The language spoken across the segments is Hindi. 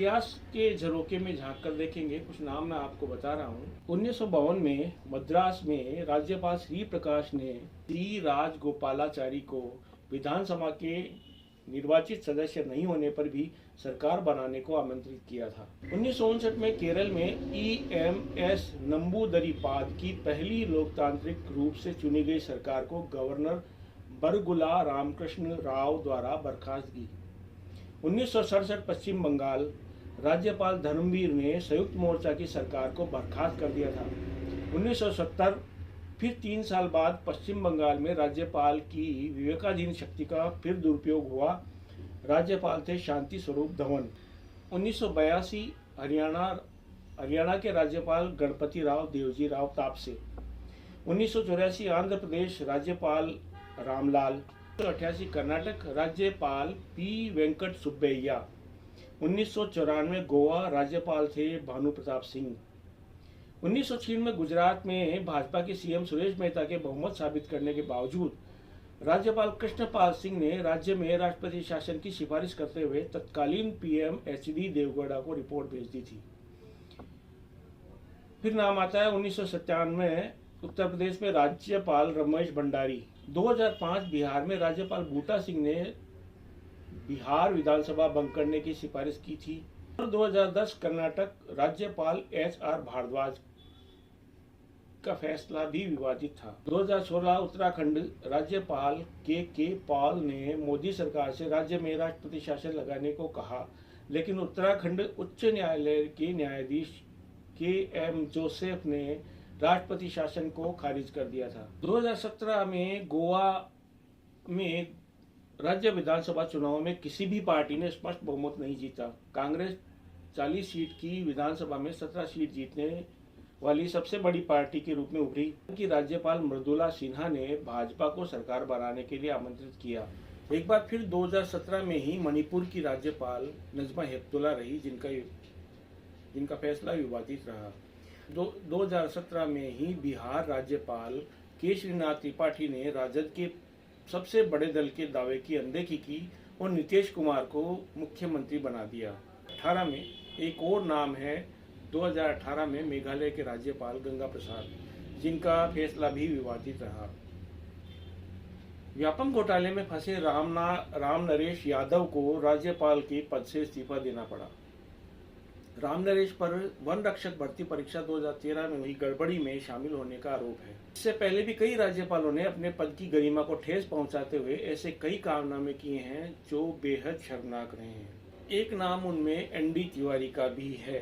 इतिहास के झरोखे में झांक कर देखेंगे। कुछ नाम मैं आपको बता रहा हूँ। 1952 में मद्रास में राज्यपाल श्री प्रकाश ने श्री राजगोपालाचारी को विधानसभा के निर्वाचित सदस्य नहीं होने पर भी सरकार बनाने को आमंत्रित किया था। 1959 में केरल में EMS नंबूदरीपाद की पहली लोकतांत्रिक रूप से चुनी गई सरकार को गवर्नर बरगुला रामकृष्ण राव द्वारा बर्खास्त की। 1967 पश्चिम बंगाल राज्यपाल धर्मवीर ने संयुक्त मोर्चा की सरकार को बर्खास्त कर दिया था। 1970 फिर 3 साल बाद पश्चिम बंगाल में राज्यपाल की विवेकाधीन शक्ति का फिर दुरुपयोग हुआ। राज्यपाल थे शांति स्वरूप धवन। 1982 हरियाणा के राज्यपाल गणपति राव देवजी राव तापसे। 1984 आंध्र प्रदेश राज्यपाल रामलाल। 1988 कर्नाटक राज्यपाल P वेंकट सुब्बैया। 1994 गोवा राज्यपाल थे भानु प्रताप सिंह। 1996 में गुजरात में भाजपा के CM सुरेश मेहता के बहुमत साबित करने के बावजूद राज्यपाल कृष्णपाल सिंह ने राज्य में राष्ट्रपति शासन की सिफारिश करते हुए तत्कालीन PM HD देवगौड़ा को रिपोर्ट भेज दी थी। फिर नाम आता है 1997 में उत्तर प्रदेश में राज्यपाल रमेश भंडारी। 2005 बिहार में राज्यपाल बूटा सिंह ने बिहार विधानसभा भंग करने की सिफारिश की थी। और 2010 कर्नाटक राज्यपाल HR भारद्वाज का फैसला भी विवादित था। 2016 उत्तराखंड राज्यपाल के पॉल ने मोदी सरकार से राज्य में राष्ट्रपति शासन लगाने को कहा, लेकिन उत्तराखंड उच्च न्यायालय के न्यायाधीश KM जोसेफ ने राष्ट्रपति शासन को खारिज कर दिया था। 2017 में गोवा में राज्य विधानसभा चुनाव में किसी भी पार्टी ने स्पष्ट बहुमत नहीं जीता। कांग्रेस 40 सीट की विधानसभा में 17 सीट जीतने वाली सबसे बड़ी पार्टी के रूप में उभरी। कि राज्यपाल मृदुला सिन्हा ने भाजपा को सरकार बनाने के लिए आमंत्रित किया। एक बार फिर 2017 में ही मणिपुर की राज्यपाल नजमा हेपतुल्ला रही, जिनका फैसला विवादित रहा। 2017 में ही बिहार राज्यपाल केशरीनाथ त्रिपाठी ने राजद के सबसे बड़े दल के दावे की अनदेखी की और नीतीश कुमार को मुख्यमंत्री बना दिया। 18 में एक और नाम है 2018 में मेघालय के राज्यपाल गंगा प्रसाद, जिनका फैसला भी विवादित रहा। व्यापम घोटाले में फंसे राम नरेश यादव को राज्यपाल के पद से इस्तीफा देना पड़ा। राम नरेश पर वन रक्षक भर्ती परीक्षा 2013 में हुई गड़बड़ी में शामिल होने का आरोप है। इससे पहले भी कई राज्यपालों ने अपने पद की गरिमा को ठेस पहुंचाते हुए ऐसे कई कारनामे किए हैं जो बेहद शर्मनाक रहे हैं। एक नाम उनमें ND तिवारी का भी है।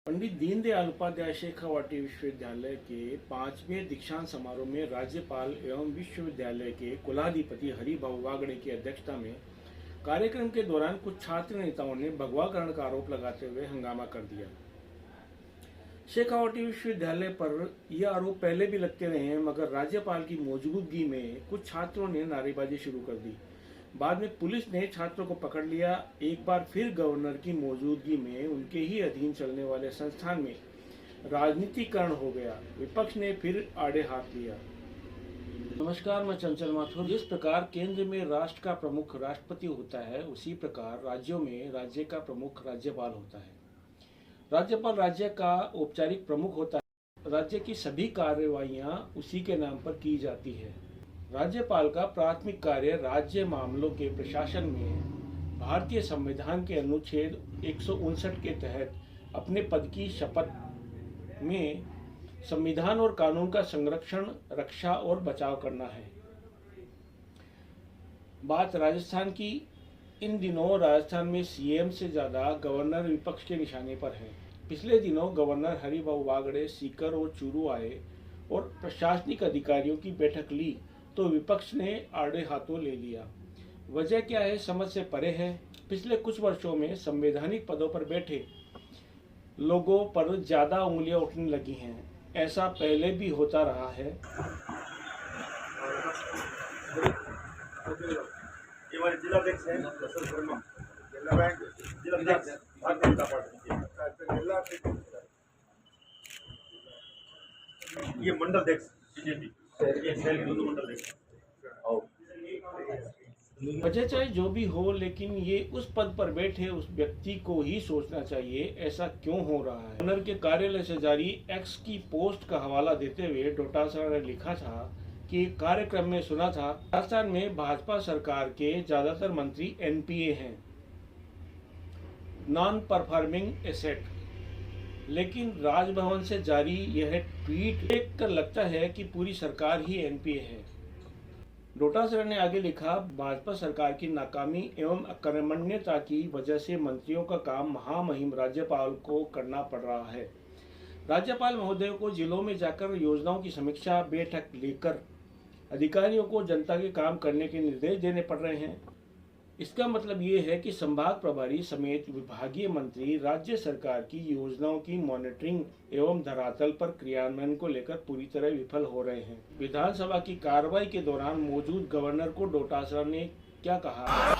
पंडित दीनदयाल उपाध्याय शेखावाटी विश्वविद्यालय के 5वें दीक्षांत समारोह में राज्यपाल एवं विश्वविद्यालय के कुलाधिपति हरिभाऊ वागड़े की अध्यक्षता में कार्यक्रम के दौरान कुछ छात्र नेताओं ने भगवाकरण का आरोप लगाते हुए हंगामा कर दिया। शेखावाटी विश्वविद्यालय पर यह आरोप पहले भी लगते रहे हैं, मगर राज्यपाल की मौजूदगी में कुछ छात्रों ने नारेबाजी शुरू कर दी। बाद में पुलिस ने छात्रों को पकड़ लिया। एक बार फिर गवर्नर की मौजूदगी में उनके ही अधीन चलने वाले संस्थान में राजनीतिकरण हो गया। विपक्ष ने फिर आड़े हाथ लिया। नमस्कार, मैं चंचल माथुर। जिस प्रकार केंद्र में राष्ट्र का प्रमुख राष्ट्रपति होता है, उसी प्रकार राज्यों में राज्य का प्रमुख राज्यपाल होता है। राज्यपाल राज्य का औपचारिक प्रमुख होता है। राज्य की सभी कार्यवाहियां उसी के नाम पर की जाती है। राज्यपाल का प्राथमिक कार्य राज्य मामलों के प्रशासन में भारतीय संविधान के अनुच्छेद 159 के तहत अपने पद की शपथ में संविधान और कानून का संरक्षण, रक्षा और बचाव करना है। बात राजस्थान की। इन दिनों राजस्थान में CM से ज्यादा गवर्नर विपक्ष के निशाने पर है। पिछले दिनों गवर्नर हरिभाऊ वागड़े सीकर और चूरू आए और प्रशासनिक अधिकारियों की बैठक ली, तो विपक्ष ने आड़े हाथों ले लिया। वजह क्या है, समझ से परे है। पिछले कुछ वर्षों में संवैधानिक पदों पर बैठे लोगों पर ज्यादा उंगलियां उठने लगी हैं। ऐसा पहले भी होता रहा है। जिलाध्यक्ष हैं भारतीय जनता पार्टी। ये मंडल अध्यक्ष BJP, ये मंडल अध्यक्ष। वजह चाहे जो भी हो, लेकिन ये उस पद पर बैठे उस व्यक्ति को ही सोचना चाहिए ऐसा क्यों हो रहा है। गवर्नर के कार्यालय से जारी एक्स की पोस्ट का हवाला देते हुए डोटासरा ने लिखा था कि कार्यक्रम में सुना था राजस्थान में भाजपा सरकार के ज्यादातर मंत्री एनपीए हैं, नॉन परफॉर्मिंग एसेट। लेकिन राजभवन से जारी यह ट्वीट देखकर लगता है कि पूरी सरकार ही एनपीए है। डोटासरा ने आगे लिखा, भाजपा सरकार की नाकामी एवं अकर्मण्यता की वजह से मंत्रियों का काम महामहिम राज्यपाल को करना पड़ रहा है। राज्यपाल महोदय को जिलों में जाकर योजनाओं की समीक्षा बैठक लेकर अधिकारियों को जनता के काम करने के निर्देश देने पड़ रहे हैं। इसका मतलब ये है कि संभाग प्रभारी समेत विभागीय मंत्री राज्य सरकार की योजनाओं की मॉनिटरिंग एवं धरातल पर क्रियान्वयन को लेकर पूरी तरह विफल हो रहे हैं। विधानसभा की कार्रवाई के दौरान मौजूद गवर्नर को डोटासरा ने क्या कहा?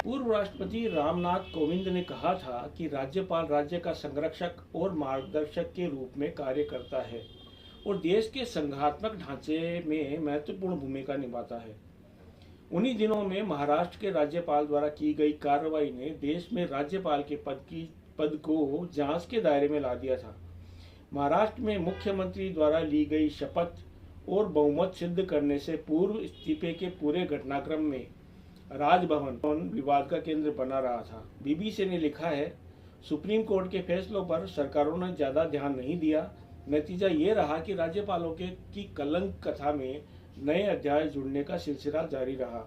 पूर्व राष्ट्रपति रामनाथ कोविंद ने कहा था कि राज्यपाल राज्य का संरक्षक और मार्गदर्शक के रूप में कार्य करता है और देश के संघात्मक ढांचे में महत्वपूर्ण भूमिका निभाता है। उन्हीं दिनों में महाराष्ट्र के राज्यपाल द्वारा की गई कार्रवाई ने देश में राज्यपाल के पद को जांच के दायरे में ला दिया था। महाराष्ट्र में मुख्यमंत्री द्वारा ली गई शपथ और बहुमत सिद्ध करने से पूर्व इस्तीफे के पूरे घटनाक्रम में राजभवन विवाद का केंद्र बना रहा था। बीबीसी ने लिखा है, सुप्रीम कोर्ट के फैसलों पर सरकारों ने ज्यादा ध्यान नहीं दिया। नतीजा ये रहा कि राज्यपालों की कलंक कथा में नए अध्याय जुड़ने का सिलसिला जारी रहा।